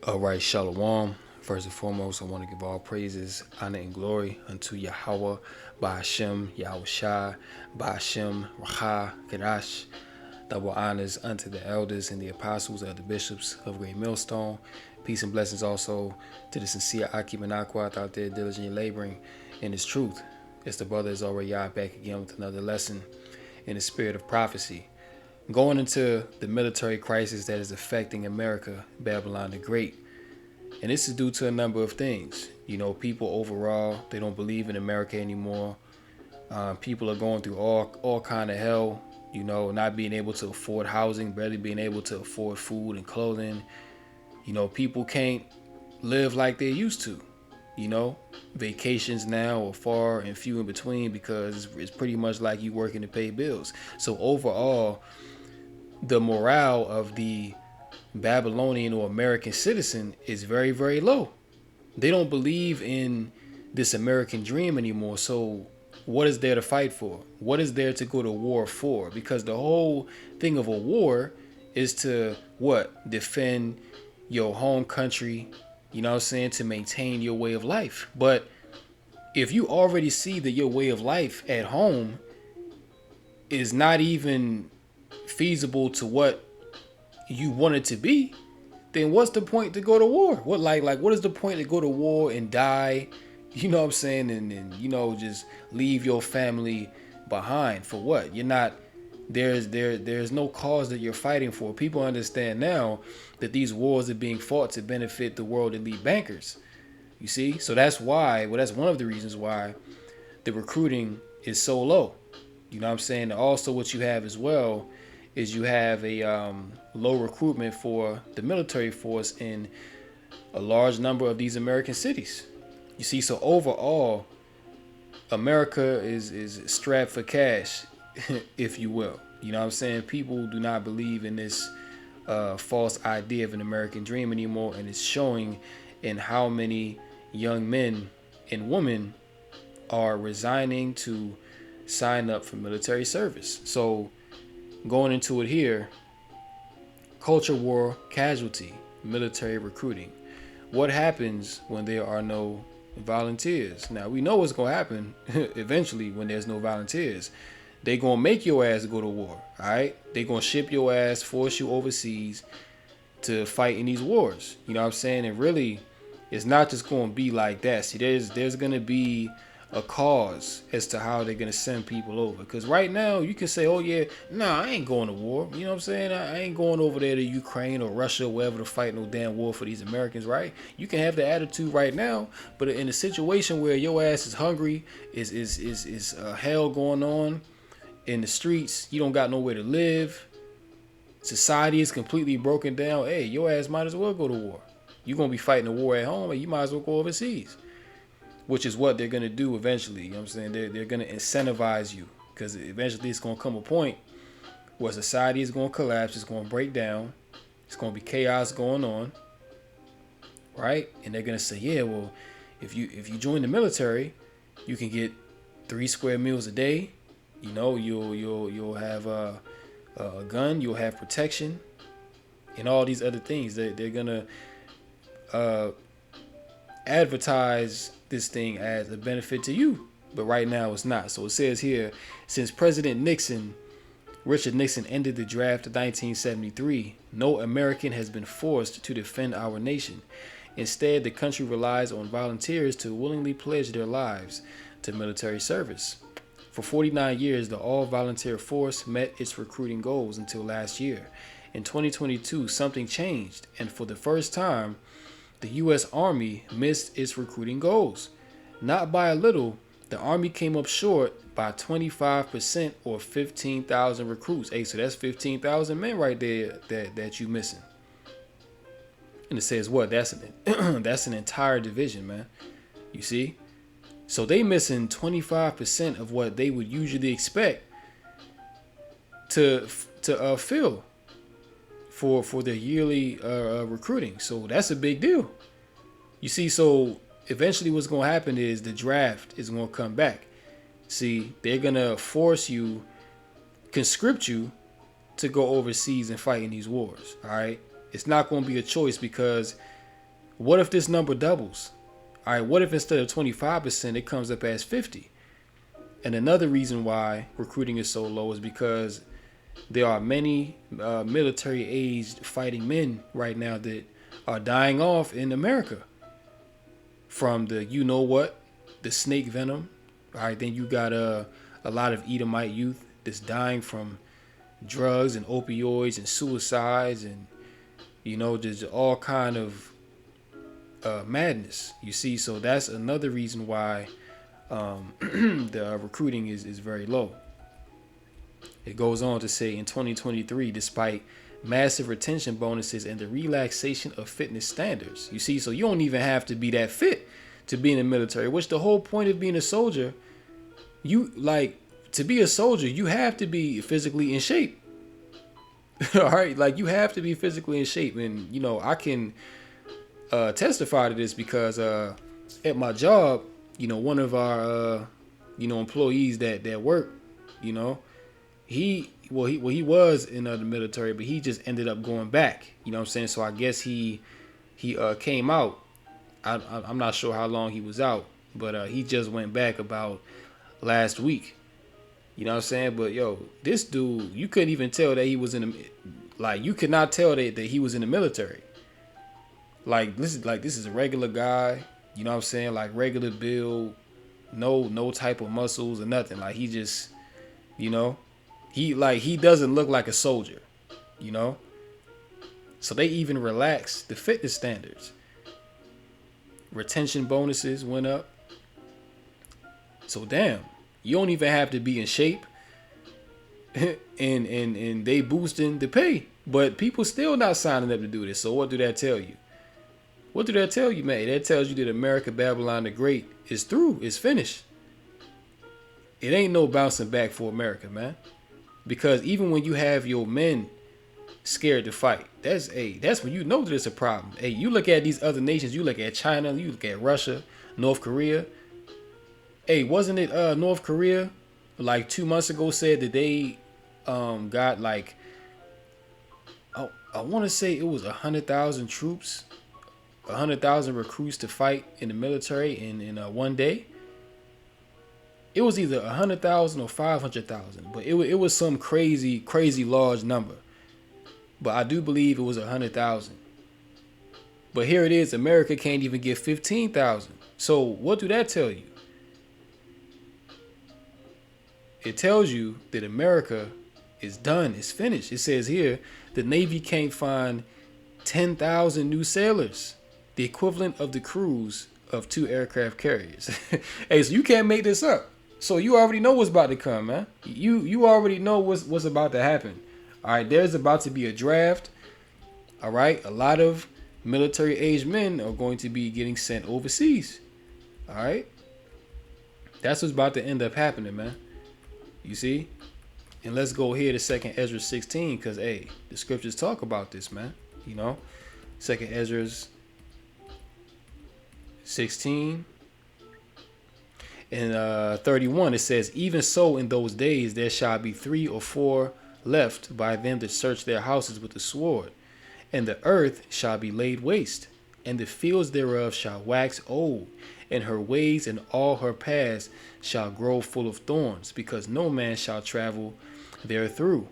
All right, Shalom. First and foremost, I want to give all praises, honor, and glory unto Yahweh, Ba'ashem, Yahweh Shai, Ba'ashem, Racha, Kadash. Double honors unto the elders and the apostles of the bishops of Great Millstone. Peace and blessings also to the sincere Akim and Akwat out there diligently laboring in His truth. It's the brother is already back again with another lesson in the spirit of prophecy. Going into the military crisis that is affecting America, Babylon the Great. And this is due to a number of things. You know, people overall, they don't believe in America anymore. People are going through all kind of hell, you know, not being able to afford housing, barely being able to afford food and clothing. You know, people can't live like they used to. You know, vacations now are far and few in between because it's pretty much like you working to pay bills. So overall, the morale of the Babylonian or American citizen is very, very low. They don't believe in this American dream anymore. So what is there to fight for? What is there to go to war for? Because the whole thing of a war is to what? Defend your home country, you know what I'm saying, to maintain your way of life. But if you already see that your way of life at home is not even feasible to what you want it to be, then what's the point to go to war? What is the point to go to war and die, you know what I'm saying, and you know, just leave your family behind for what? You're not there's no cause that you're fighting for. People understand now that these wars are being fought to benefit the world elite bankers. You see? So that's why, well, that's one of the reasons why the recruiting is so low. You know what I'm saying? Also, what you have as well is you have a low recruitment for the military force in a large number of these American cities. You see, so overall, America is strapped for cash, if you will. You know what I'm saying? People do not believe in this false idea of an American dream anymore, and it's showing in how many young men and women are resigning to sign up for military service. So going into it here, culture war casualty, military recruiting. What happens when there are no volunteers? Now, we know what's going to happen eventually when there's no volunteers. They going to make your ass go to war, all right? They going to ship your ass, force you overseas to fight in these wars. You know what I'm saying? And really, it's not just going to be like that. See, there's going to be a cause as to how they're going to send people over. Because right now, you can say, oh, yeah, nah, I ain't going to war. You know what I'm saying? I ain't going over there to Ukraine or Russia or wherever to fight no damn war for these Americans, right? You can have the attitude right now, but in a situation where your ass is hungry, is hell going on in the streets, you don't got nowhere to live, society is completely broken down, hey, your ass might as well go to war. You're going to be fighting a war at home, and you might as well go overseas. Which is what they're going to do eventually. You know what I'm saying? They're going to incentivize you, because eventually it's going to come a point where society is going to collapse. It's going to break down. It's going to be chaos going on. Right? And they're going to say, yeah, well, if you join the military, you can get 3 square meals a day. You know, you'll have a gun. You'll have protection. And all these other things. They're going to advertise this thing as a benefit to you, but right now it's not. So it says here, since President Richard Nixon ended the draft of 1973, no American has been forced to defend our nation. Instead, the country relies on volunteers to willingly pledge their lives to military service. For 49 years, the all-volunteer force met its recruiting goals until last year. In 2022, something changed, and for the first time, the U.S. Army missed its recruiting goals. Not by a little, the Army came up short by 25% or 15,000 recruits. Hey, so that's 15,000 men right there that you missing. And it says what? That's an entire division, man. You see? So they missing 25% of what they would usually expect to fill for their yearly recruiting. So that's a big deal. You see, so eventually what's going to happen is the draft is going to come back. See, they're going to force you, conscript you to go overseas and fight in these wars, all right? It's not going to be a choice because What if this number doubles? All right, what if instead of 25%, it comes up as 50? And another reason why recruiting is so low is because there are many military-aged fighting men right now that are dying off in America from the, you know what, the snake venom. All right, then you got a lot of Edomite youth that's dying from drugs and opioids and suicides and, you know, just all kind of madness. You see, so that's another reason why the recruiting is very low. It goes on to say in 2023, despite massive retention bonuses and the relaxation of fitness standards. You see, so you don't even have to be that fit to be in the military, which the whole point of being a soldier, you like to be a soldier, you have to be physically in shape. All right, like you have to be physically in shape. And, you know, I can testify to this because at my job, you know, one of our, you know, employees that work, you know, he was in the military, but he just ended up going back. You know what I'm saying? So I guess he came out. I'm not sure how long he was out, but he just went back about last week. You know what I'm saying? But yo, this dude, you couldn't even tell that he was in the, like, you could not tell that he was in the military. Like this is a regular guy. You know what I'm saying? Like regular build, no type of muscles or nothing. Like he just, you know, he doesn't look like a soldier, you know? So they even relaxed the fitness standards. Retention bonuses went up. So damn, you don't even have to be in shape. and they boosting the pay. But people still not signing up to do this. So what do that tell you? What do that tell you, man? That tells you that America Babylon the Great is through. It's finished. It ain't no bouncing back for America, man. Because even when you have your men scared to fight, that's when you know that it's a problem. Hey, you look at these other nations, you look at China, you look at Russia, North Korea. Hey, wasn't it North Korea like 2 months ago said that they got like, I want to say it was 100,000 troops, 100,000 recruits to fight in the military in one day. It was either 100,000 or 500,000, but it was some crazy large number. But I do believe it was 100,000. But here it is, America can't even get 15,000. So what do that tell you? It tells you that America is done, it's finished. It says here, the Navy can't find 10,000 new sailors, the equivalent of the crews of 2 aircraft carriers. Hey, so you can't make this up. So you already know what's about to come, man. You already know what's about to happen. All right, there's about to be a draft. All right, a lot of military-aged men are going to be getting sent overseas. All right, that's what's about to end up happening, man. You see? And let's go here to 2nd Ezra 16, because, hey, the scriptures talk about this, man. You know, 2nd Ezra 16 and 31, it says, even so in those days there shall be 3 or 4 left by them that search their houses with the sword, and the earth shall be laid waste, and the fields thereof shall wax old, and her ways and all her paths shall grow full of thorns, because no man shall travel therethrough.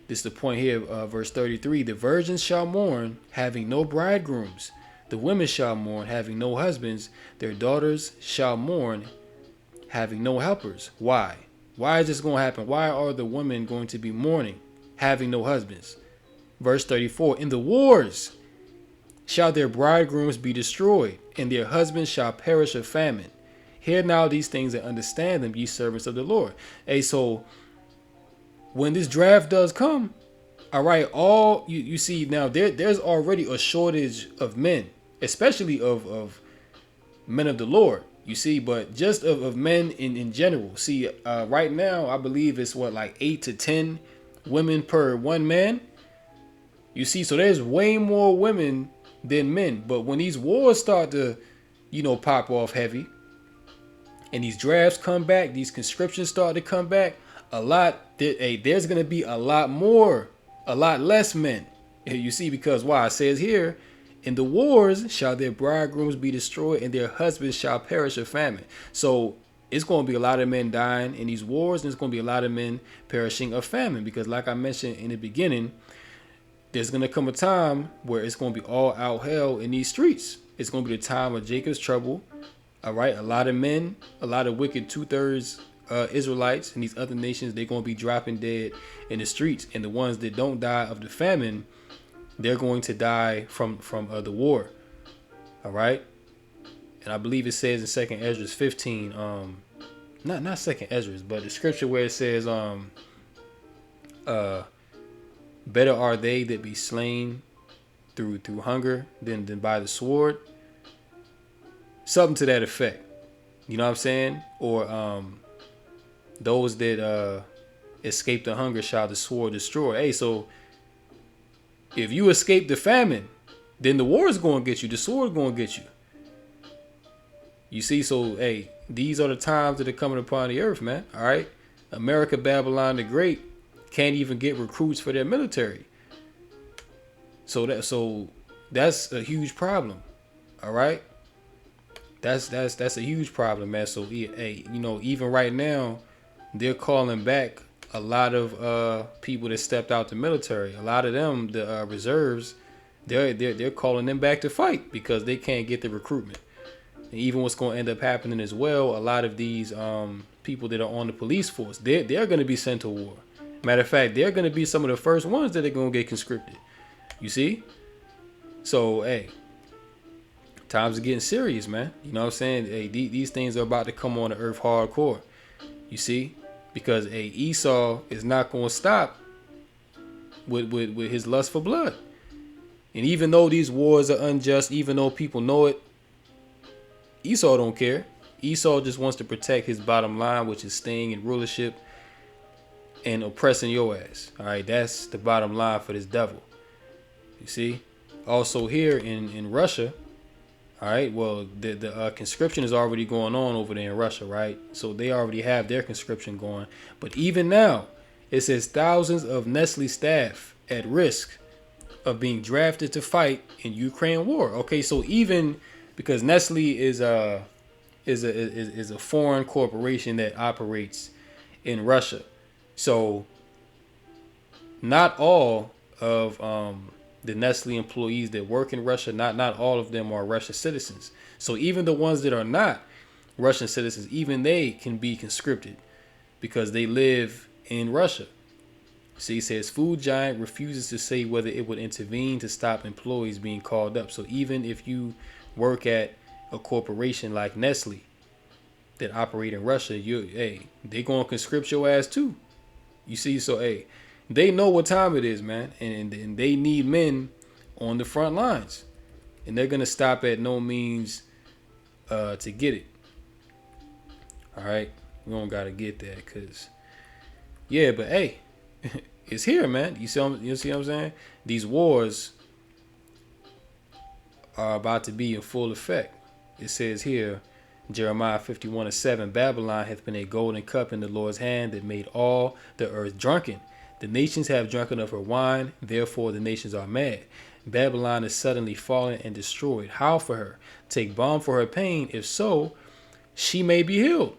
This is the point here, verse 33. The virgins shall mourn, having no bridegrooms. The women shall mourn, having no husbands. Their daughters shall mourn, having no helpers. Why? Why is this going to happen? Why are the women going to be mourning, having no husbands? Verse 34. In the wars shall their bridegrooms be destroyed, and their husbands shall perish of famine. Hear now these things and understand them, ye servants of the Lord. Hey, so when this draft does come, all right, you see now there's already a shortage of men, especially of men of the Lord, you see, but just of men in general. See, right now, I believe it's like 8 to 10 women per one man. You see, so there's way more women than men. But when these wars start to, pop off heavy, and these drafts come back, these conscriptions start to come back, there's going to be a lot less men. You see, because why? It says here In the wars shall their bridegrooms be destroyed, and their husbands shall perish of famine. So it's going to be a lot of men dying in these wars, and it's going to be a lot of men perishing of famine. Because, like I mentioned in the beginning, there's going to come a time where it's going to be all out hell in these streets. It's going to be the time of Jacob's trouble. All right, a lot of men, a lot of wicked 2/3 Israelites and these other nations, they're going to be dropping dead in the streets. And the ones that don't die of the famine, they're going to die from the war. All right, and I believe it says in Second Ezra 15, not Second Ezra, but the scripture where it says, better are they that be slain through hunger than by the sword. Something to that effect. You know what I'm saying? Or those that escape the hunger shall the sword destroy. Hey, so if you escape the famine, then the war is going to get you. The sword is going to get you. You see, so hey, these are the times that are coming upon the earth, man. All right, America, Babylon the Great can't even get recruits for their military. So that's a huge problem. All right, that's a huge problem, man. So hey, even right now, they're calling back a lot of people that stepped out the military. A lot of them, the reserves, they're calling them back to fight because they can't get the recruitment. And even what's going to end up happening as well, a lot of these people that are on the police force, they're going to be sent to war. Matter of fact, they're going to be some of the first ones that are going to get conscripted. You see? So, hey, times are getting serious, man. You know what I'm saying? Hey, these things are about to come on the earth hardcore. You see? Because Esau is not going to stop with his lust for blood. And even though these wars are unjust, even though people know it, Esau don't care. Esau just wants to protect his bottom line, which is staying in rulership and oppressing your ass. All right, that's the bottom line for this devil. You see? Also here in Russia, all right, well, the conscription is already going on over there in Russia, right? So they already have their conscription going. But even now, it says thousands of Nestle staff at risk of being drafted to fight in Ukraine war. Okay, so even because Nestle is a foreign corporation that operates in Russia, so not all of the Nestle employees that work in Russia, not all of them are Russian citizens. So even the ones that are not Russian citizens, even they can be conscripted because they live in Russia. So he says food giant refuses to say whether it would intervene to stop employees being called up. So even if you work at a corporation like Nestle that operate in Russia, they gonna conscript your ass too. You see, so they know what time it is, man, and they need men on the front lines, and they're gonna stop at no means to get it. All right, we don't gotta get that, cause but hey, it's here, man. You see what I'm saying? These wars are about to be in full effect. It says here, Jeremiah 51:7, Babylon hath been a golden cup in the Lord's hand that made all the earth drunken. The nations have drunken of her wine, therefore the nations are mad. Babylon is suddenly fallen and destroyed. Howl for her, take balm for her pain, if so, she may be healed.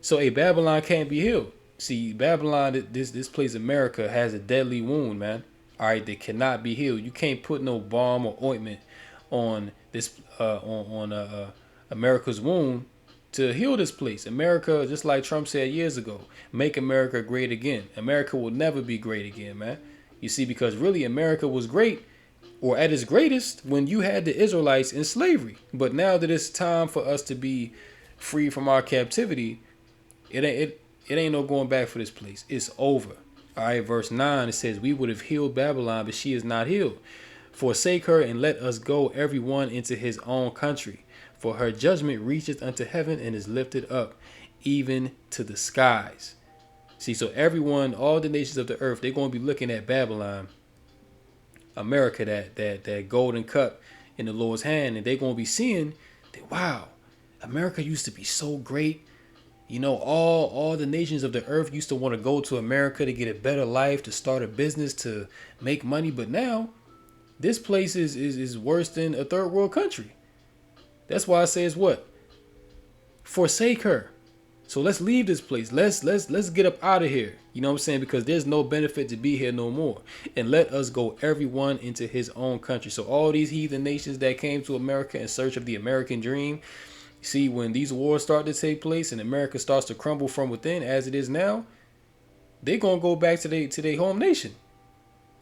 So Babylon can't be healed. See, Babylon, this place America has a deadly wound, man. All right, that cannot be healed. You can't put no balm or ointment on this America's wound to heal this place. America, just like Trump said years ago, make America great again. America will never be great again, man. You see, because really America was great or at its greatest when you had the Israelites in slavery. But now that it's time for us to be free from our captivity, it ain't no going back for this place. It's over. All right, verse 9, it says, we would have healed Babylon, but she is not healed. Forsake her and let us go every one into his own country. For her judgment reacheth unto heaven and is lifted up even to the skies. See, so everyone, all the nations of the earth, they're going to be looking at Babylon, America, that golden cup in the Lord's hand, and they're going to be seeing that, wow, America used to be so great. You know, all the nations of the earth used to want to go to America to get a better life, to start a business, to make money. But now This place is worse than a third world country. That's why it says what? Forsake her. So let's leave this place. Let's get up out of here. You know what I'm saying? Because there's no benefit to be here no more. And let us go everyone into his own country. So all these heathen nations that came to America in search of the American dream, see, when these wars start to take place and America starts to crumble from within as it is now, they're gonna go back to their home nation.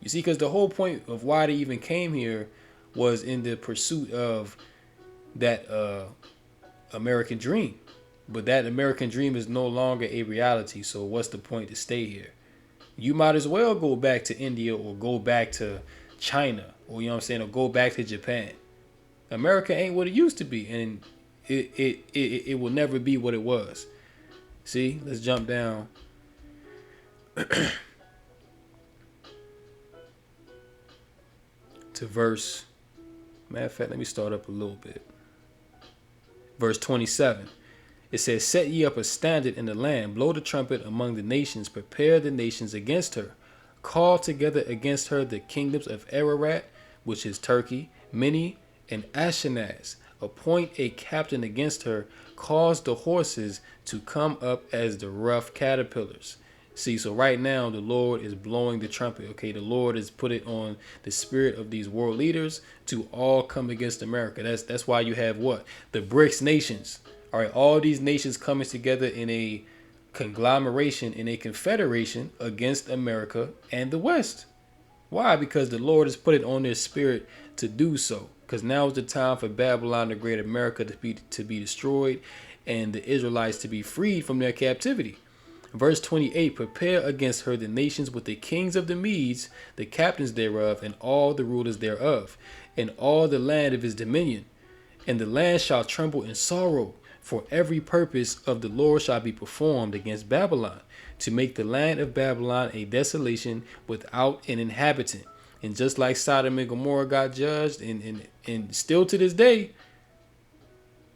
You see, because the whole point of why they even came here was in the pursuit of that American dream. But that American dream is no longer a reality. So what's the point to stay here? You might as well go back to India or go back to China, or you know what I'm saying, or go back to Japan. America ain't what it used to be, and it will never be what it was. See, let's jump down. To verse, matter of fact, let me start up a little bit. Verse 27. It says, set ye up a standard in the land, blow the trumpet among the nations, prepare the nations against her. Call together against her the kingdoms of Ararat, which is Turkey, Mini, and Ashenaz. Appoint a captain against her, cause the horses to come up as the rough caterpillars. See, so right now the Lord is blowing the trumpet. Okay, the Lord has put it on the spirit of these world leaders to all come against America. That's why you have what? The BRICS nations. All right, all these nations coming together in a conglomeration, in a confederation against America and the West. Why? Because the Lord has put it on their spirit to do so. Because now is the time for Babylon, the great America, to be destroyed, and the Israelites to be freed from their captivity. Verse 28, prepare against her the nations with the kings of the Medes, the captains thereof, and all the rulers thereof, and all the land of his dominion. And the land shall tremble in sorrow, for every purpose of the Lord shall be performed against Babylon, to make the land of Babylon a desolation without an inhabitant. And just like Sodom and Gomorrah got judged, and still to this day,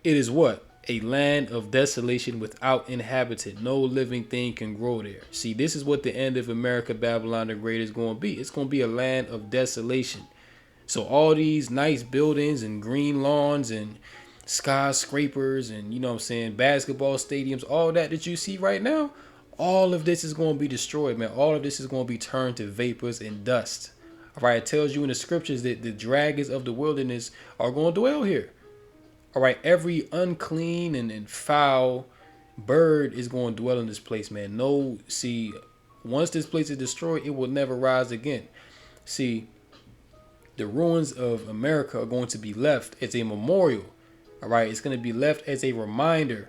it is what? A land of desolation without inhabitant. No living thing can grow there. See, this is what the end of America, Babylon the Great is going to be. It's going to be a land of desolation. So all these nice buildings and green lawns and skyscrapers and, you know what I'm saying, basketball stadiums, all that you see right now, all of this is going to be destroyed, man. All of this is going to be turned to vapors and dust. All right, it tells you in the scriptures that the dragons of the wilderness are going to dwell here. All right, every unclean and foul bird is going to dwell in this place, man. No, see, once this place is destroyed, it will never rise again. See, the ruins of America are going to be left as a memorial. All right, it's going to be left as a reminder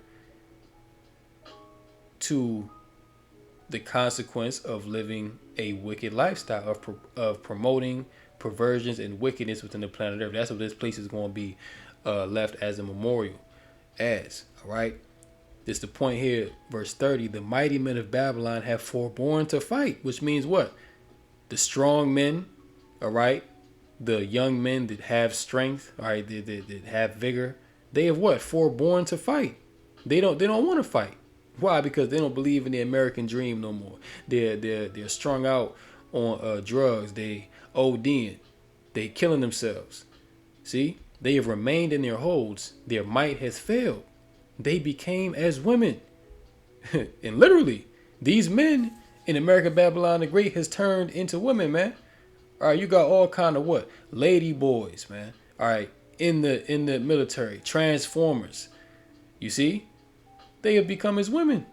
to the consequence of living a wicked lifestyle, of promoting perversions and wickedness within the planet Earth. That's what this place is going to be left as a memorial as. All right, this is the point here, verse 30. The mighty men of Babylon have forborne to fight, which means what? The strong men, all right, the young men that have strength, all right, that have vigor, they have what? Forborne to fight. They don't want to fight. Why? Because they don't believe in the American dream no more. They're strung out on drugs. They ODing. They killing themselves. See, they have remained in their holds. Their might has failed. They became as women. And literally, these men in America, Babylon the Great has turned into women, man. All right, you got all kind of what? Lady boys, man. All right, in the military, transformers. You see, they have become as women,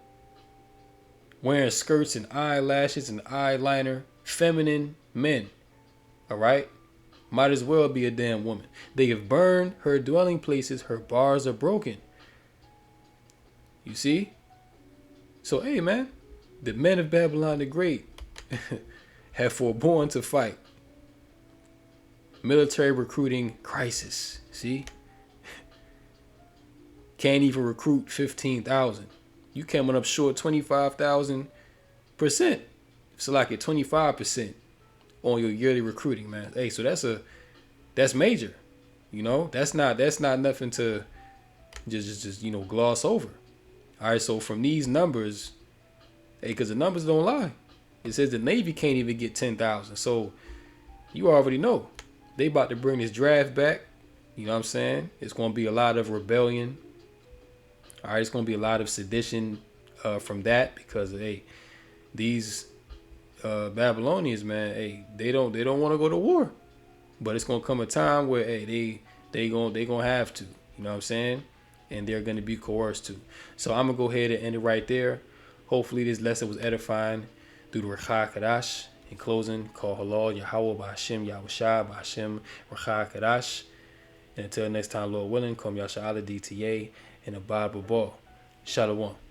wearing skirts and eyelashes and eyeliner, feminine men. All right, might as well be a damn woman. They have burned her dwelling places. Her bars are broken. You see? So, hey, man, the men of Babylon the Great have forborne to fight. Military recruiting crisis. See? Can't even recruit 15,000. You coming up short 25,000%. So like at 25% on your yearly recruiting, man. Hey, so that's major. You know, that's not nothing to just gloss over. All right, so from these numbers, hey, because the numbers don't lie. It says the Navy can't even get 10,000. So you already know. they about to bring this draft back. You know what I'm saying? It's going to be a lot of rebellion. All right, it's going to be a lot of sedition from that because hey, these Babylonians, man, hey, they don't want to go to war, but it's going to come a time where hey, they gonna have to. You know what I'm saying? And they're going to be coerced to. So I'm gonna go ahead and end it right there. Hopefully this lesson was edifying through the Rechah Kadash. In closing, call halal Yahweh by Hashem Yahushua by Hashem Rechah Kadash. And until next time, Lord willing, come Yasha Allah DTA and abide ball. Shalom.